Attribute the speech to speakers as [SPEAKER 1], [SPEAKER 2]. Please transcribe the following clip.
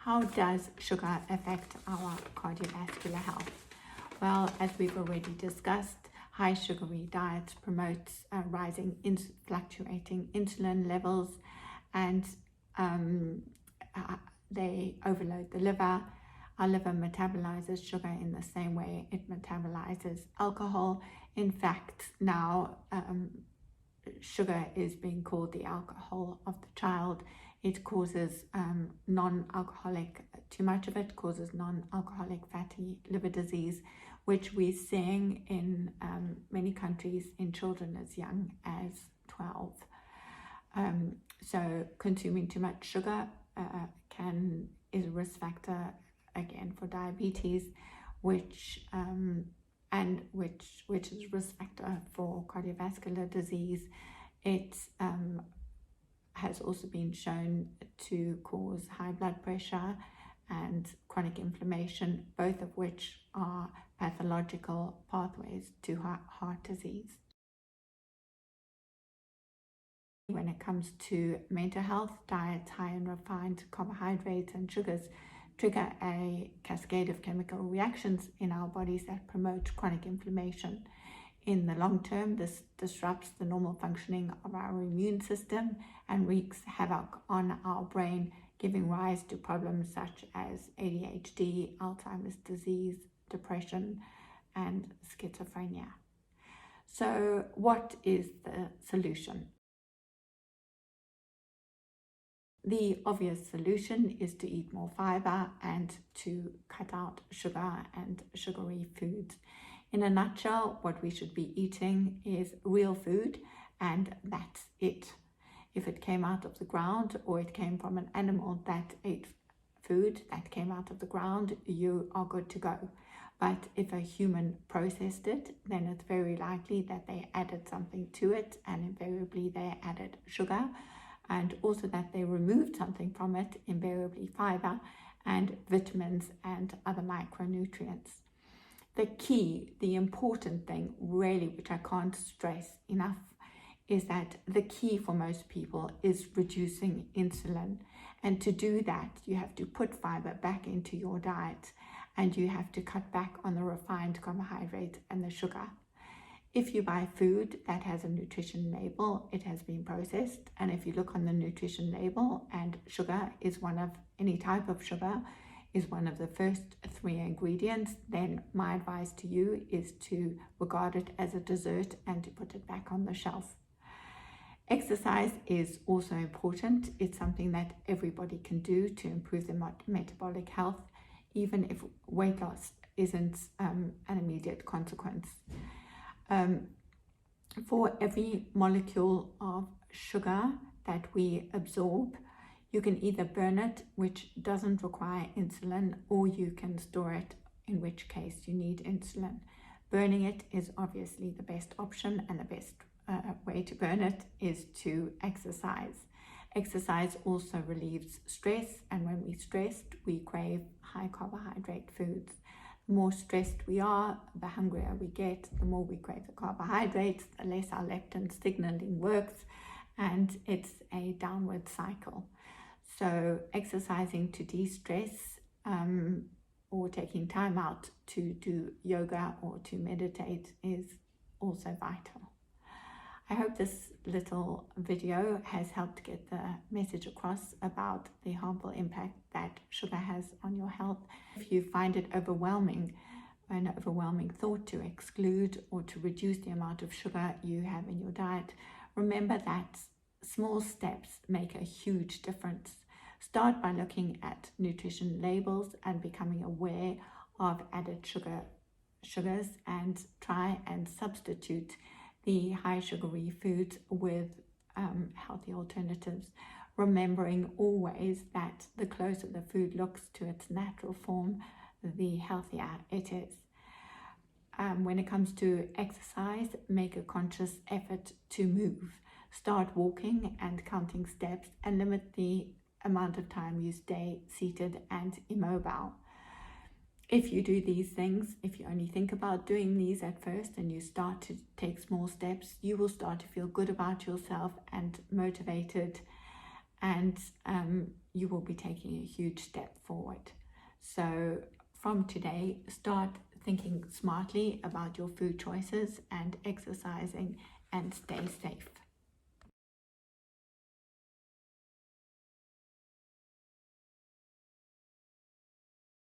[SPEAKER 1] How does sugar affect our cardiovascular health? Well, as we've already discussed, high sugary diets promotes fluctuating insulin levels, and they overload the liver. Our liver metabolizes sugar in the same way it metabolizes alcohol. In fact, now sugar is being called the alcohol of the child. It causes too much of it causes non-alcoholic fatty liver disease, which we're seeing in many countries in children as young as 12. So consuming too much sugar is a risk factor again for diabetes, which is a risk factor for cardiovascular disease. It has also been shown to cause high blood pressure and chronic inflammation, both of which are pathological pathways to heart disease. When it comes to mental health, diets high in refined carbohydrates and sugars trigger a cascade of chemical reactions in our bodies that promote chronic inflammation. In the long term, this disrupts the normal functioning of our immune system and wreaks havoc on our brain, giving rise to problems such as ADHD, Alzheimer's disease, depression, and schizophrenia. So what is the solution? The obvious solution is to eat more fiber and to cut out sugar and sugary foods. In a nutshell, what we should be eating is real food, and that's it. If it came out of the ground or it came from an animal that ate food that came out of the ground, you are good to go. But if a human processed it, then it's very likely that they added something to it, and invariably they added sugar, and also that they removed something from it, invariably fiber and vitamins and other micronutrients. The important thing really, which I can't stress enough, is that the key for most people is reducing insulin. And to do that, you have to put fiber back into your diet, and you have to cut back on the refined carbohydrate and the sugar. If you buy food that has a nutrition label, it has been processed. And if you look on the nutrition label and sugar is any type of sugar is one of the first 3 ingredients, then my advice to you is to regard it as a dessert and to put it back on the shelf. Exercise is also important. It's something that everybody can do to improve their metabolic health, even if weight loss isn't an immediate consequence. For every molecule of sugar that we absorb, you can either burn it, which doesn't require insulin, or you can store it, in which case you need insulin. Burning it is obviously the best option, and the best way to burn it is to exercise. Exercise also relieves stress, and when we're stressed, we crave high carbohydrate foods. The more stressed we are, the hungrier we get, the more we crave the carbohydrates, the less our leptin signaling works, and it's a downward cycle. So exercising to de-stress or taking time out to do yoga or to meditate is also vital. I hope this little video has helped get the message across about the harmful impact that sugar has on your health. If you find it an overwhelming thought to exclude or to reduce the amount of sugar you have in your diet, remember that small steps make a huge difference. Start by looking at nutrition labels and becoming aware of added sugars, and try and substitute the high sugary foods with healthy alternatives, remembering always that the closer the food looks to its natural form, the healthier it is. When it comes to exercise, make a conscious effort to move. Start walking and counting steps, and limit the amount of time you stay seated and immobile. If you do these things, if you only think about doing these at first and you start to take small steps, you will start to feel good about yourself and motivated and you will be taking a huge step forward. So from today, start thinking smartly about your food choices and exercising, and stay safe.